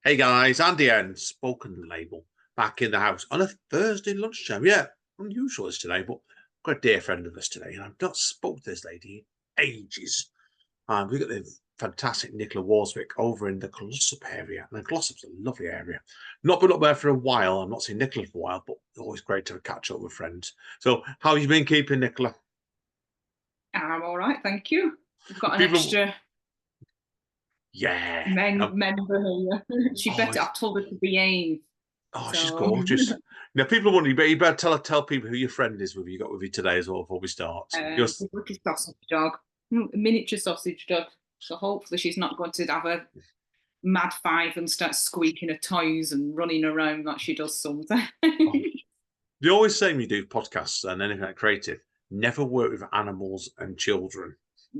Hey guys, Andy and Spoken Label back in the house on a Thursday lunchtime. Yeah, unusual as today, but I've got a dear friend of us today, and I've not spoken to this lady in ages. We've got the fantastic Nicola Worswick over in the Glossop area, and the Glossop's a lovely area. Not been up there for a while. I've not seen Nicola for a while, but always great to catch up with friends. So, how have you been keeping, Nicola? I'm all right, thank you. We've got an People, extra yeah. member here. She Oh, better. I've told her to behave. she's So, gorgeous. Now, people wonder, but you better tell people who your friend is with you got with you today as well before we start. the British sausage dog, a miniature sausage dog. So hopefully she's not going to have a mad five and start squeaking her toys and running around like she does sometimes. Oh, they always say when you do podcasts and anything like creative, never work with animals and children.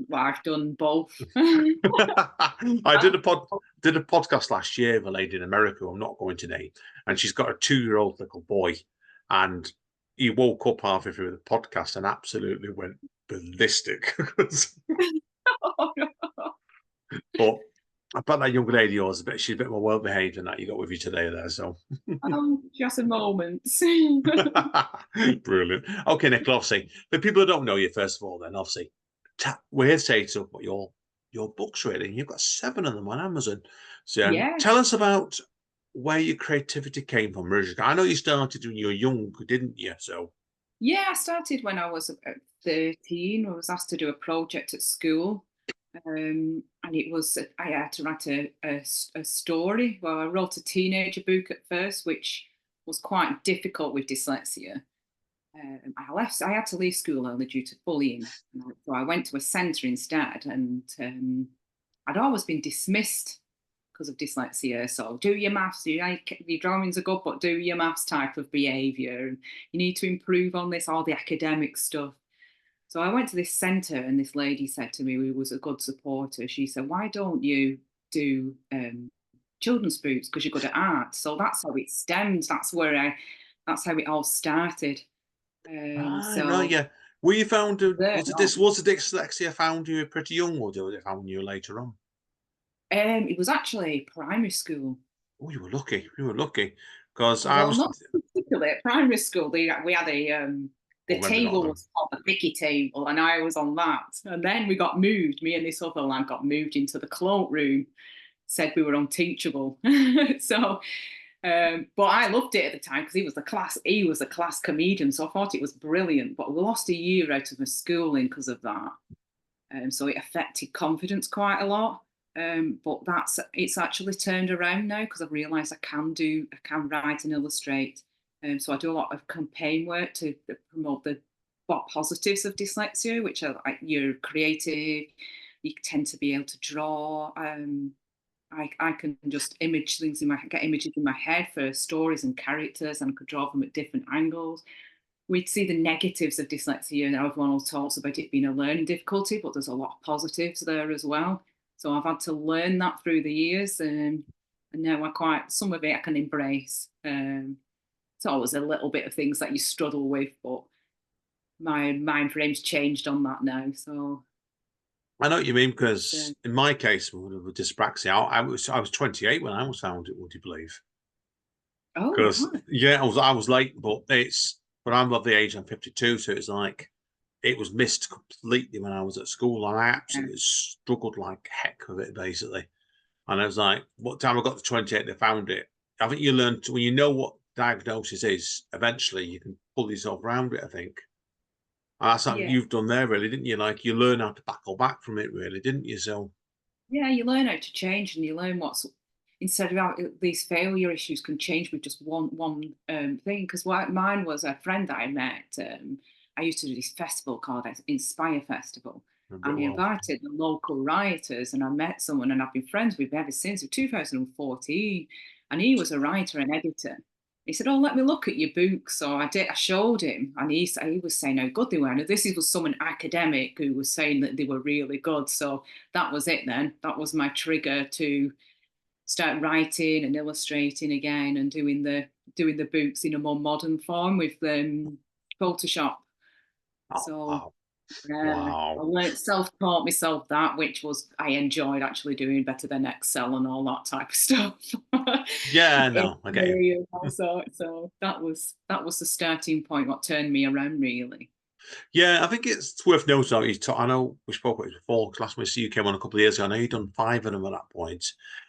Well, I've done both. I did a podcast last year with a lady in America who I'm not going to name, and she's got a 2-year-old little boy, and he woke up halfway through the podcast and absolutely went ballistic. Oh, no. But I bet that young lady yours she's a bit more well behaved than that you got with you today there. So Just a moment. brilliant. Okay, Nicola, obviously, for people who don't know you, first of all, then obviously, we're here to say to what your books really. You've got 7 of them on Amazon. So Yeah. tell us about where your creativity came from originally. I know you started when you were young, didn't you? So Yeah, I started when I was about 13. I was asked to do a project at school. And it was, I had to write a story. Well, I wrote a teenager book at first, which was quite difficult with dyslexia. I had to leave school early due to bullying. So I went to a centre instead, and I'd always been dismissed because of dyslexia. So do your maths, your drawings are good, but do your maths type of behaviour. And you need to improve on this, all the academic stuff. So I went to this centre, and this lady said to me, who was a good supporter, she said, "Why don't you do children's books? Because you're good at art." So that's how it stemmed. That's how it all started. right, So yeah. Were you found there, was the dyslexia found you pretty young, or did it found you later on? it was actually primary school. Oh, you were lucky. You were lucky because I Well, was. not particularly at primary school. We had Oh, the maybe not table then. was called the picky table, and I was on that. And then we got moved. Me and this other lad got moved into the cloakroom. Said we were unteachable. So, but I loved it at the time because he was a class comedian, so I thought it was brilliant. But we lost a year out of my schooling because of that. So it affected confidence quite a lot. But it's actually turned around now because I've realised I can write and illustrate. So I do a lot of campaign work to promote the positives of dyslexia, which are like you're creative, you tend to be able to draw. I can just get images in my head for stories and characters, and I could draw them at different angles. We'd see the negatives of dyslexia, and everyone else talks about it being a learning difficulty, but there's a lot of positives there as well. So I've had to learn that through the years, and now some of it I can embrace. It's always a little bit of things that you struggle with, but my mind frame's changed on that now. So I know what you mean it's because in my case with dyspraxia, I was 28 when I was found it. Would you believe? oh Because right, yeah, I was late, but I'm of the age I'm 52, so it's like it was missed completely when I was at school, and I yeah, absolutely struggled like heck with it basically. And I was like, what time I got to 28, they found it. I think you learn when you know what diagnosis is, eventually you can pull yourself around it, I think. And that's what yeah. you've done there, really, didn't you? Like you learn how to battle back from it, really, didn't you? So, Yeah, you learn how to change, and you learn what's instead of these failure issues can change with just one thing. Because what mine was a friend that I met. I used to do this festival called Inspire Festival, a bit and he well. invited the local writers, and I met someone, and I've been friends with him ever since 2014, and he was a writer and editor. He said, "Oh, let me look at your books." So I did. I showed him, and he was saying how good they were. And this was someone academic who was saying that they were really good. So that was it then. That was my trigger to start writing and illustrating again and doing the books in a more modern form with Photoshop. Oh, So wow. I Wow. learned self-taught myself that, which was I enjoyed actually doing better than Excel and all that type of stuff. Yeah, In no, I get you. areas also. So that was the starting point, what turned me around really. Yeah, I think it's worth noting. I know we spoke about it before because last time I see you came on a couple of years ago. I know you've done 5 of them at that point,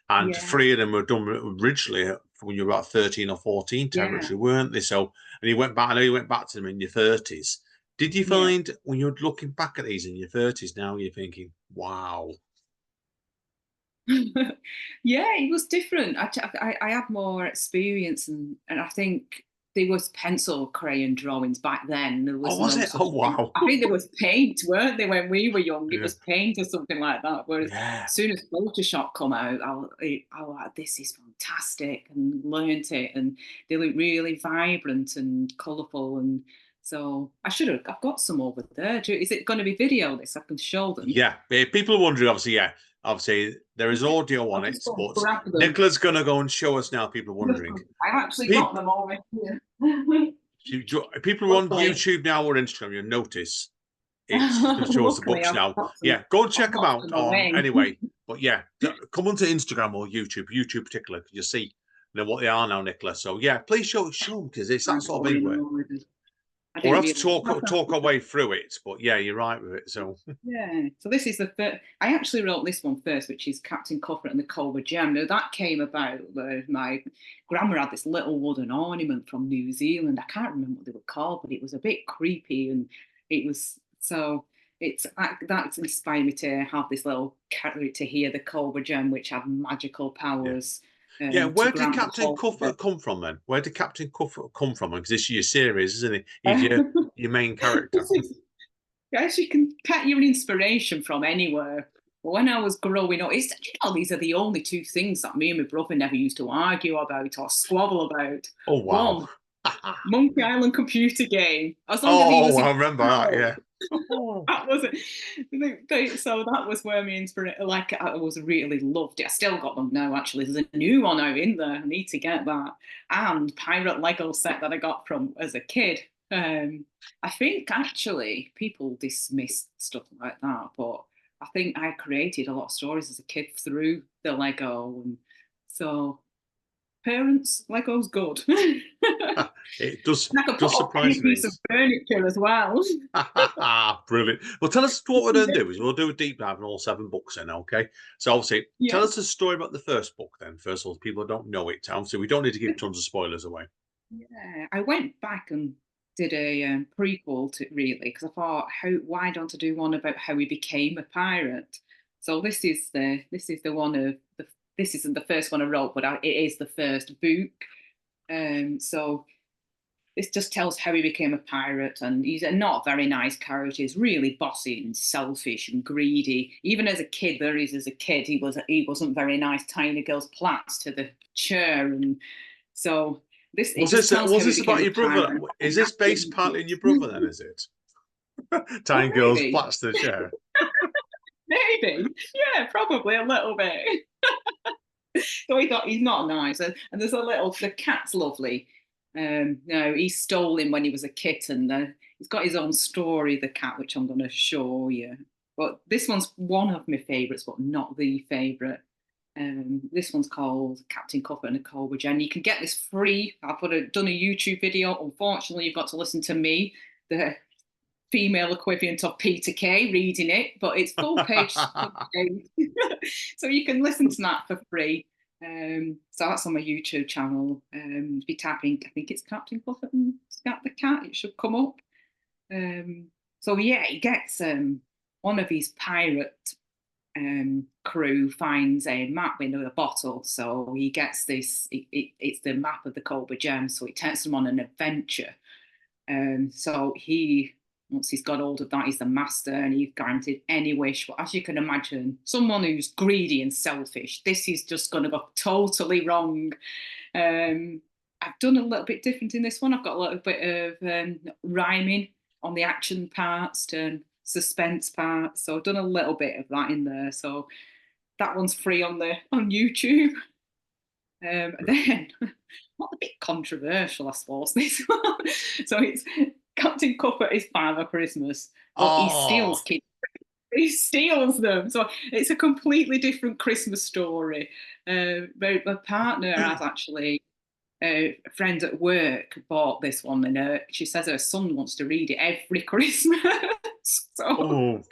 and Yeah, 3 of them were done originally when you were about 13 or 14 yeah, territory, weren't they? So, and you went back. I know you went back to them in your 30s. Did you yeah. find when you're looking back at these in your 30s now, you're thinking, "Wow, Yeah, it was different. I had more experience, and I think there was pencil crayon drawings back then. There oh, was was no it? such Oh, thing. wow, I think there was paint, weren't they, when we were young? It yeah, was paint or something like that. Whereas yeah, as soon as Photoshop come out, I was like, this is fantastic, and learnt it, and they look really vibrant and colourful, and so I've got some over there. Is it going to be video? This I can show them. yeah." People are wondering, obviously, yeah, obviously there is audio I'll on just it, go and but grab them. Nicola's gonna go and show us now. People are wondering. I've actually got People, them over here. people who are on Luckily, YouTube now or Instagram, you'll notice it's going to show us the luckily books now. Yeah, go and I've check them got out them on away. anyway. But yeah, come onto Instagram or YouTube particular because you see what they are now, Nicola. So yeah, please show them because it's that I've sort got of thing them where already. I we'll didn't have to really. talk our way through it. But yeah, you're right with it. So Yeah. So this is the first. I actually wrote this one first, which is Captain Cuthbert and the Cobra Gem. Now that came about where my grandma had this little wooden ornament from New Zealand. I can't remember what they were called, but it was a bit creepy, and it was so. That's inspired me to have this little character here, the Cobra Gem, which had magical yeah. powers Yeah, to where did grant the Captain Cobra. Cuthbert come from then? Where did Captain Cuthbert come from? Because this is your series, isn't it? He's your main character. Yes, you can get your inspiration from anywhere. But when I was growing up, these are the only two things that me and my brother never used to argue about or squabble about. Oh wow. One, Monkey Island computer game. As long as he Oh, was in I remember that. control, Yeah. Oh, that was it. So that was where my inspiration, like I was really loved it. I still got them now, actually. There's a new one out in there. I need to get that. And Pirate Lego set that I got from as a kid. I think actually people dismiss stuff like that, but I think I created a lot of stories as a kid through the Lego. And so parents, Lego's good. it does And I can put up surprise any me. piece of furniture as well. Brilliant. Well, tell us what we're going to do is we'll do a deep dive on all 7 books then, okay? So obviously, Yeah. tell us a story about the first book then. First of all, people don't know it. Obviously, we don't need to give tons of spoilers away. Yeah, I went back and did a prequel to really because I thought, why don't I do one about how he became a pirate? So this is the one of the this isn't the first one I wrote, but it is the first book. So this just tells how he became a pirate, and he's a not very nice character. He's really bossy and selfish and greedy. Even as a kid, there is as a kid, he wasn't very nice, tying a girl's plaits to the chair, and so this it just tells Was how he this became about a your brother? pirate. Is this based partly on your brother then, is it? Oh, Tying girls' maybe, flats to the chair. maybe, yeah, probably a little bit. So he thought he's not nice, and there's a little. The cat's lovely. No, he stole him when he was a kitten. He's got his own story, the cat, which I'm going to show you. But this one's one of my favourites, but not the favourite. This one's called Captain Cuthbert and the Cobra Jen. You can get this free. Done a YouTube video. Unfortunately, you've got to listen to me, the female equivalent of Peter Kay, reading it, but it's full page. So you can listen to that for free. So that's on my YouTube channel. If you tap in, I think it's Captain Cuthbert and Scat the Cat, it should come up. So yeah, he gets one of his pirate crew finds a map in a bottle. So he gets this, it's the map of the Cobra Gem. So it takes him on an adventure. So once he's got hold of that, he's the master and he's granted any wish. But as you can imagine, someone who's greedy and selfish, this is just going to go totally wrong. I've done a little bit different in this one. I've got a little bit of rhyming on the action parts and suspense parts. So I've done a little bit of that in there. So that one's free on YouTube. Then not a bit controversial, I suppose, this one. So it's Captain Cuthbert is Father Christmas. but Oh, he steals them. So it's a completely different Christmas story. But my partner has actually, a friend at work bought this one, and she says her son wants to read it every Christmas. So, oh,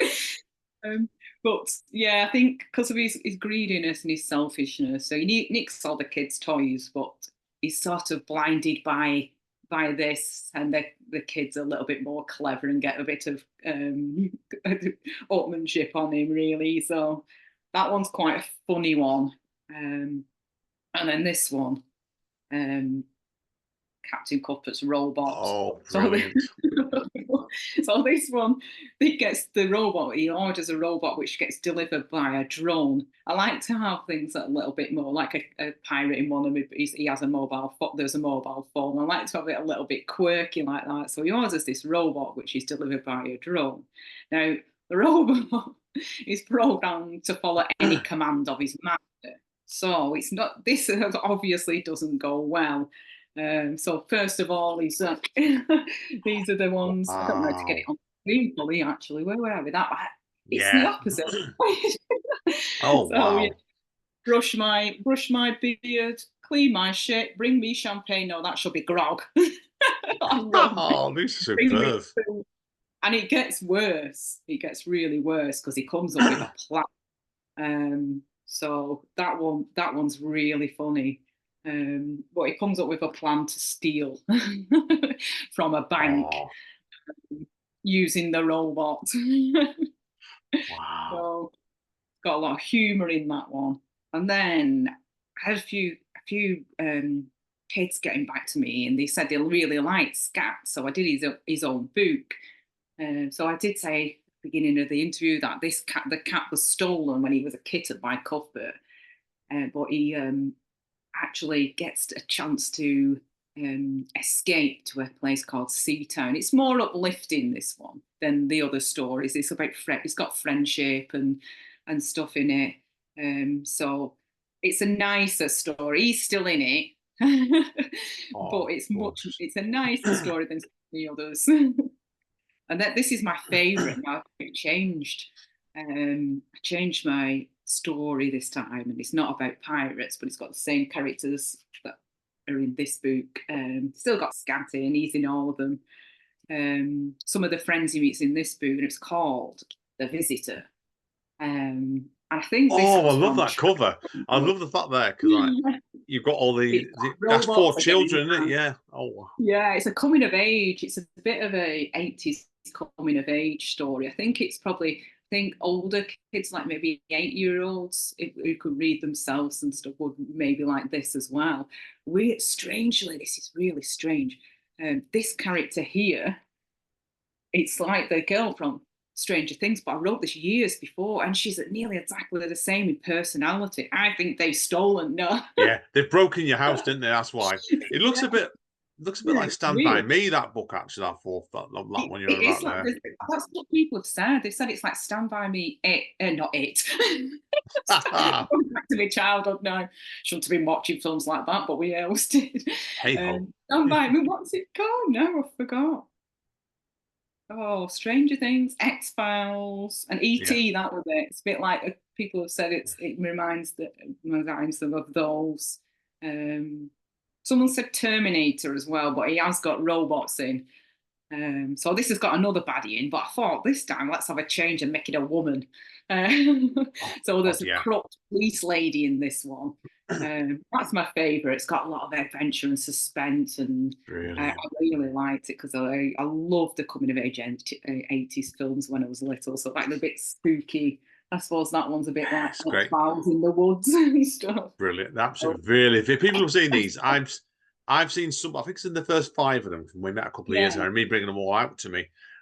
um, but yeah, I think because of his greediness and his selfishness, so he nicks all the kids' toys, but he's sort of blinded by this, and the kids are a little bit more clever and get a bit of upmanship on him, really. So that one's quite a funny one. And then this one, um, Captain Cuthbert's robot. oh, So, brilliant. so this one, he gets the robot. He orders a robot which gets delivered by a drone. I like to have things that are a little bit more like a pirate in one of them. He has a mobile phone. There's a mobile phone. I like to have it a little bit quirky like that. So he orders this robot which is delivered by a drone. Now the robot is programmed to follow any command of his master. So it's not. This obviously doesn't go well. So first of all, these are the ones. I don't know how to get it Wow. on screen fully. Actually, where were we? That it's the Yeah. opposite. Oh, So yeah, wow. brush my beard, clean my shit, bring me champagne. No, that should be grog. I run, Oh, this is bring me superb. food. And it gets worse. It gets really worse because he comes up with a plan. So that one's really funny. But he comes up with a plan to steal from a bank Oh, using the robot. wow. So got a lot of humour in that one. And then I had a few kids getting back to me, and they said they really liked Scat. So I did his own book. So I did say at the beginning of the interview that the cat was stolen when he was a kitten by Cuthbert, but he actually gets a chance to escape to a place called Seatown. It's more uplifting, this one, than the other stories. It's about it's got friendship and stuff in it. So it's a nicer story. He's still in it, but Oh, gorgeous. it's a nicer story than the others. And that this is my favourite now. I've changed. I changed my story this time, and it's not about pirates, but it's got the same characters that are in this book. Still got Scat in, he's in all of them. Some of the friends he meets in this book, and it's called The Visitor. And I think this Oh, I was love from that cover. I love the fact there because like you've got all it's got that's four robots again. children, isn't it? Yeah. Oh, wow. Yeah, it's a coming of age. It's a bit of a 80s coming of age story. I think it's probably, I think older kids, like maybe 8-year-olds who could read themselves and stuff, would maybe like this as well. Strangely, this is really strange. This character here, it's like the girl from Stranger Things, but I wrote this years before, and she's nearly exactly the same in personality. I think they've stolen. No, Yeah, they've broken your house, didn't they? That's why. It yeah, looks a bit yeah, like it's Stand By real. Me, that book actually, that fourth that one you're It's about like there. that's what people have said. They've said it's like Stand By Me, not it. Going back to my childhood now. Shouldn't have been watching films like that, but we always did. Hey ho. Stand By Me, what's it called? No, I forgot. Oh, Stranger Things, X Files, and Yeah. E.T. That was it. It's a bit like people have said it reminds them of those. Um, Someone said Terminator as well, but he has got robots in. So this has got another baddie in, but I thought this time let's have a change and make it a woman. Oh So God, there's a yeah. corrupt police lady in this one. That's my favourite. It's got a lot of adventure and suspense, and I Brilliant. really liked it because I loved the coming of age 80s films when I was little. So like a bit spooky. I suppose that one's a bit Yeah, like it's great. Files in the Woods and stuff. Brilliant. So, Absolutely. Really. If people have seen these, I've seen some, I think it's in the first five of them from we met a couple of years yeah. ago, and me bringing them all out to me.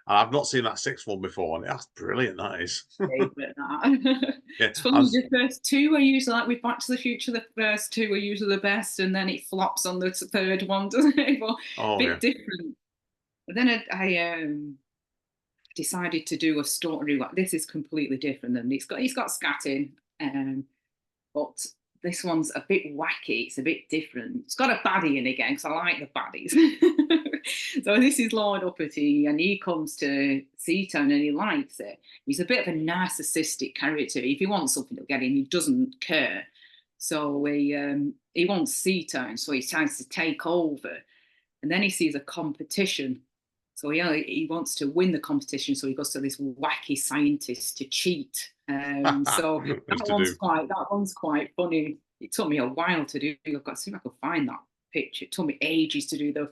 And I've not seen that sixth one before, and that's brilliant, that is. Favourite that. Yeah. It's I funny, was the first two are usually like with Back to the Future, the first two are usually the best, and then it flops on the third one, doesn't it? But a oh yeah. bit different. But then I decided to do a story like this is completely different, and he's got Scat in, but this one's a bit wacky. It's a bit different. It's got a baddie in again because I like the baddies. So this is Lord Uppity, and he comes to Seatown and he likes it. He's a bit of a narcissistic character. If he wants something, he'll get it. He doesn't care. So he wants Seatown, so he tries to take over. And then he sees a competition. So he wants to win the competition. So he goes to this wacky scientist to cheat. So As to do. that one's quite funny. It took me a while to do. I've got to see if I can find that picture. It took me ages to do the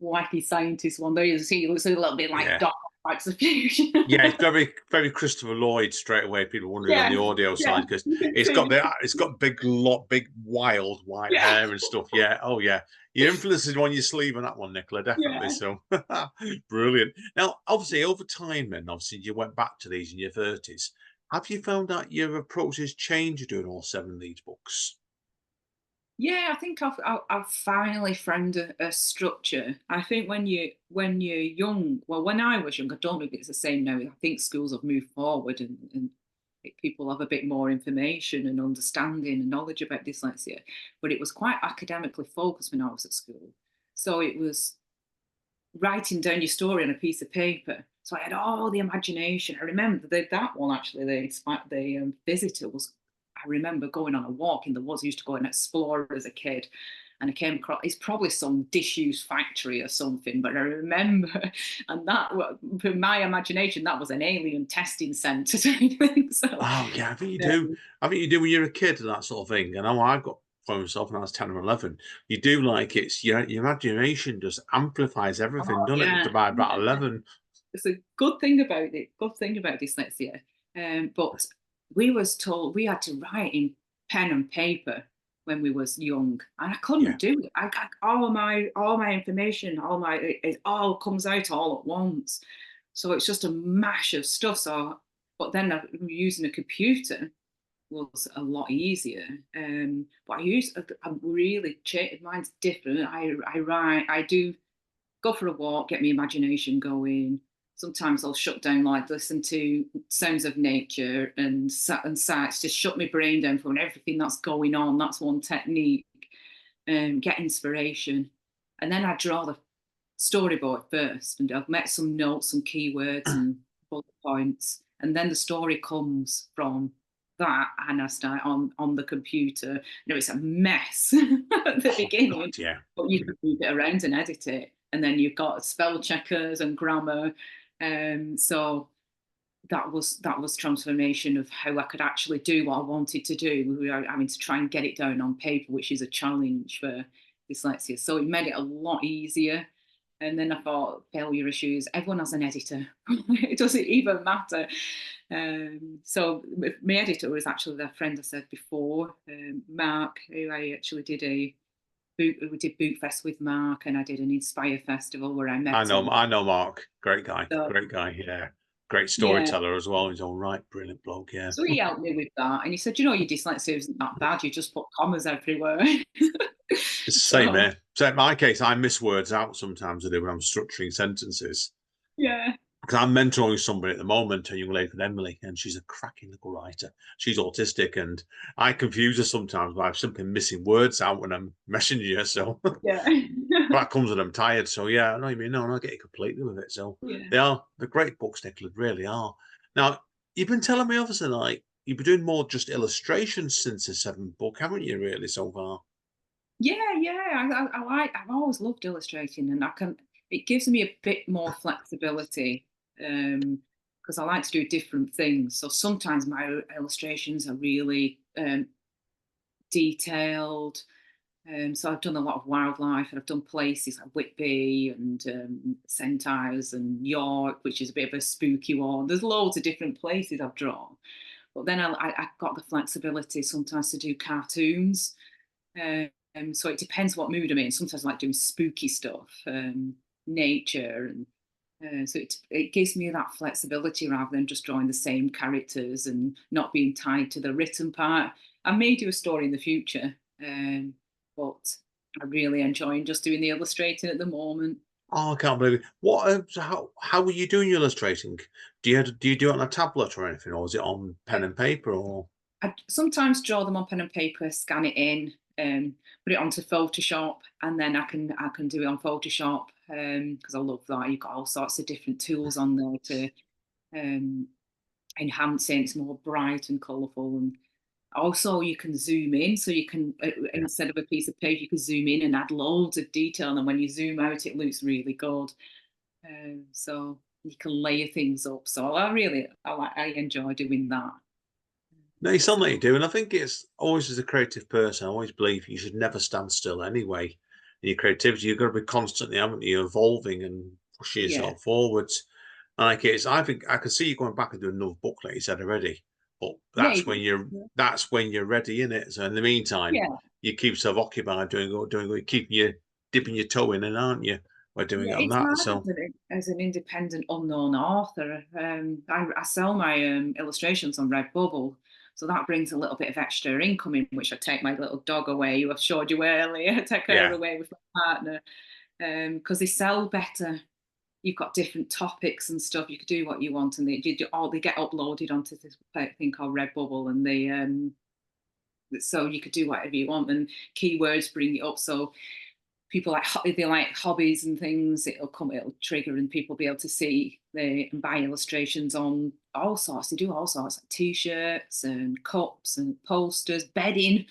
wacky scientist one. There you see, it looks a little bit like Yeah. Doc Max of Fusion. Yeah, it's very, very Christopher Lloyd straight away. People wondering on Yeah, the audio yeah. side because You can it's see. got big, big wild white Yeah, hair and stuff. Yeah, oh yeah, your influence is on your sleeve on that one, Nicola, definitely. yeah. So brilliant. Now, obviously, over time, then obviously you went back to these in your 30s. Have you found that your approach has changed doing all 7 of these books? Yeah, I think I've finally found a structure. I think when you're young, well, when I was young, I don't know if it's the same now. I think schools have moved forward and people have a bit more information and understanding and knowledge about dyslexia. But it was quite academically focused when I was at school. So it was writing down your story on a piece of paper. So I had all the imagination. I remember that one actually. The visitor was. I remember going on a walk in the woods. I used to go and explore as a kid, and I came across. It's probably some disused factory or something, but I remember, and that for my imagination, that was an alien testing centre. So Oh yeah, I think you do. um, I think you do when you're a kid and that sort of thing. And I know I've got for myself when I was 10 or 11. You do like it's your imagination just amplifies everything, oh doesn't it? yeah, To by about yeah. 11. It's a good thing about it. Good thing about dyslexia. But we was told we had to write in pen and paper when we was young, and I Yeah. couldn't do it. I all my information, it all comes out all at once. So it's just a mash of stuff. So, but then using a computer was a lot easier. But I'm really mine's different. I write. I do go for a walk, get my imagination going. Sometimes I'll shut down, like listen to sounds of nature and sights, just shut my brain down from everything that's going on. That's one technique. Get inspiration. And then I draw the storyboard first, and I've met some notes, some keywords, and bullet points. And then the story comes from that, and I start on the computer. It's a mess at the Oh beginning, God, yeah. but you can move it around and edit it. And then you've got spell checkers and grammar. So that was transformation of how I could actually do what I wanted to do without having to try and get it down on paper, which is a challenge for dyslexia. So it made it a lot easier. And then I thought, failure issues, everyone has an editor. It doesn't even matter. So my editor was actually the friend I said before, Mark, who I actually did we did Boot Fest with Mark, and I did an Inspire Festival where I met him. I know Mark. Great guy. So Great guy. Yeah. Great yeah, storyteller as well. He's all right. Brilliant bloke. Yeah. so he helped me with that, and he said, your dyslexia isn't that bad. You just put commas everywhere. It's the same So here. So in my case, I miss words out sometimes I do when I'm structuring sentences. yeah, Because I'm mentoring somebody at the moment, a young lady called Emily, and she's a cracking little writer. She's autistic, and I confuse her sometimes by simply missing words out when I'm messaging her. So yeah, that comes when I'm tired. So yeah, I know what you mean. No, I get you completely with it. So yeah. they're great books, Nicola, really are. Now, you've been telling me obviously like you've been doing more just illustrations since the 7th book, haven't you, really, so far? Yeah, yeah. I've always loved illustrating, and it gives me a bit more flexibility because I like to do different things. So sometimes my illustrations are really detailed. So I've done a lot of wildlife, and I've done places like Whitby and St Ives and York, which is a bit of a spooky one. There's loads of different places I've drawn, but then I got the flexibility sometimes to do cartoons. So it depends what mood I'm in. Sometimes I like doing spooky stuff, nature, and so it gives me that flexibility rather than just drawing the same characters and not being tied to the written part. I may do a story in the future, but I'm really enjoying just doing the illustrating at the moment. Oh, I can't believe it. What? So how are you doing your illustrating? Do you do it on a tablet or anything, or is it on pen and paper? Or I sometimes draw them on pen and paper, scan it in, put it onto Photoshop, and then I can do it on Photoshop. because I love that. You've got all sorts of different tools on there to um, enhance it. It's more bright and colourful, and also you can zoom in, so you can Yeah. instead of a piece of paper, you can zoom in and add loads of detail, and when you zoom out, it looks really good. So you can layer things up. So I enjoy doing that. No, you sound like you So do, and I think it's always as a creative person, I always believe you should never stand still anyway. In your creativity, you've got to be constantly, haven't you, evolving and pushing yeah, yourself forwards. Like it's, I think I can see you going back and doing another book, like you said already. But maybe. that's when you're ready, in it. So in the meantime, Yeah. you keep yourself occupied doing, keeping you dipping your toe in, and aren't you, by doing Yeah, it on it's that? hard So as an independent unknown author. I sell my illustrations on Redbubble, so that brings a little bit of extra income in, which I take my little dog away, who I showed you earlier, I take her yeah, away with my partner, because they sell better. You've got different topics and stuff. You could do what you want, and they get uploaded onto this thing called Redbubble, and so you could do whatever you want, and keywords bring it up. So people like if they like hobbies and things, it'll trigger, and people be able to see and buy illustrations on all sorts. They do all sorts, like t-shirts and cups and posters, bedding,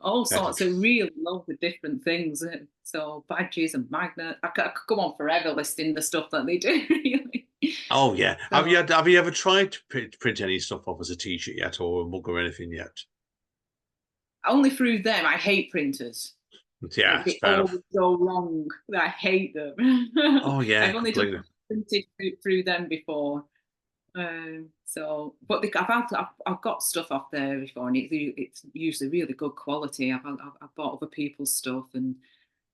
all sorts of really lovely different things. So badges and magnets. I could go on forever listing the stuff that they do. Really. oh yeah. So Have you ever tried to print any stuff off as a t-shirt yet, or a mug or anything yet? only through them. I hate printers. Yeah, it's They fair enough. always go wrong. I hate them. Oh yeah, I've only done completely. printed through them before. I've got stuff off there before, and it's usually really good quality. I've bought other people's stuff, and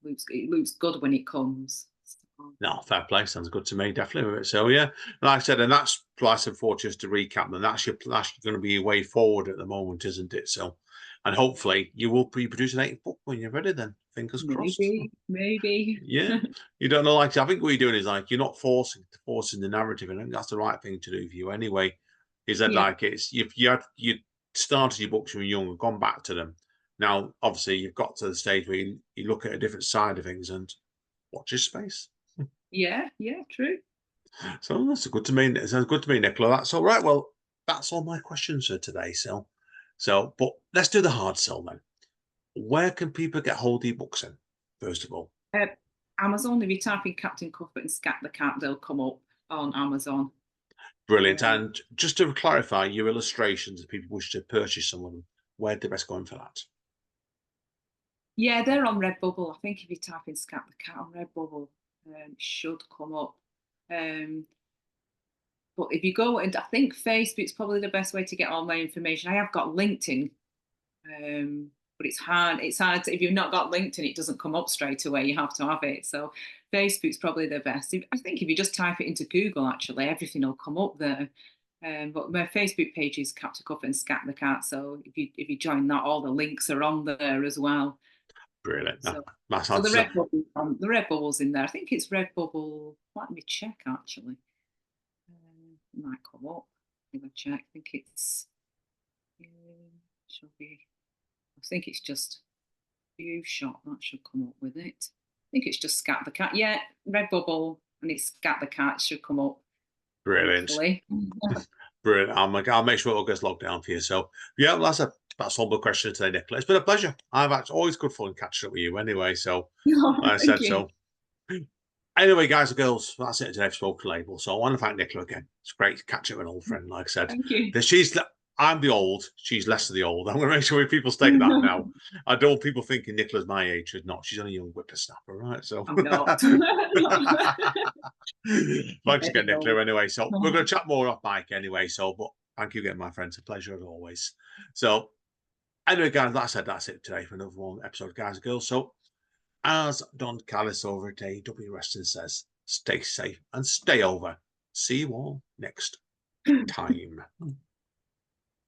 it looks good when it comes. So, No, fair play. Sounds good to me, definitely. So yeah, like I said, and that's Price and for just to recap, then that's going to be your way forward at the moment, isn't it? So, and hopefully you will be producing a book when you're ready. Then fingers crossed. maybe. Yeah, you don't know. Like I think what you're doing is like you're not forcing the narrative, and I think that's the right thing to do for you anyway. Is that Yeah, like it's you started your books when you were young and gone back to them. Now, obviously, you've got to the stage where you look at a different side of things and watch your space. yeah, true. So that's good to me. It sounds good to me, Nicola. That's all right. Well, that's all my questions for today, Sil. So, but let's do the hard sell then. Where can people get hold of your books in, first of all? Uh, Amazon. If you type in Captain Cuthbert and Scat the Cat, they'll come up on Amazon. Brilliant. Um, And just to clarify, your illustrations, if people wish to purchase some of them, where'd they best go in for that? Yeah, they're on Redbubble. I think if you type in Scat the Cat on Redbubble, it should come up. Um, but if you go, and I think Facebook's probably the best way to get all my information. I have got LinkedIn, but it's hard. It's hard if you've not got LinkedIn, it doesn't come up straight away. You have to have it. So Facebook's probably the best. I think if you just type it into Google, actually, everything will come up there. But my Facebook page is Captain Cuthbert and Scat the Cat. So if you join that, all the links are on there as well. Brilliant. No, So, that's so answer. The Redbubble's in there. I think it's Redbubble. Let me check actually. It might come up. If I check, I think it's. Should be. I think it's just View Shot. That should come up with it. I think it's just Scat the Cat. Yeah, Redbubble, and it's Scat the Cat should come up. Brilliant. Hopefully. Brilliant. I'll make sure it all gets logged down for you. So, yeah, well, that's all the questions today, Nicola. It's been a pleasure. I've actually always good fun catching up with you anyway. So, like I Thank said, you. so anyway, guys and girls, that's it today for Spoken Label. So I want to thank Nicola again. It's great to catch up with an old friend. Like I said, Thank you. I'm the old, she's less of the old. I'm going to make sure people stay that now. I don't want people thinking Nicola's my age. She's not. She's only a young whippersnapper, right? So I'm not. thanks Very again, old. Nicola. Anyway, so we're going to chat more off mic anyway. So, but thank you again, my friends. A pleasure as always. So, anyway, guys, like I said, that's it today for another one episode, guys and girls. So, as Don Callis over at AW Wrestling says, stay safe and stay over. See you all next time.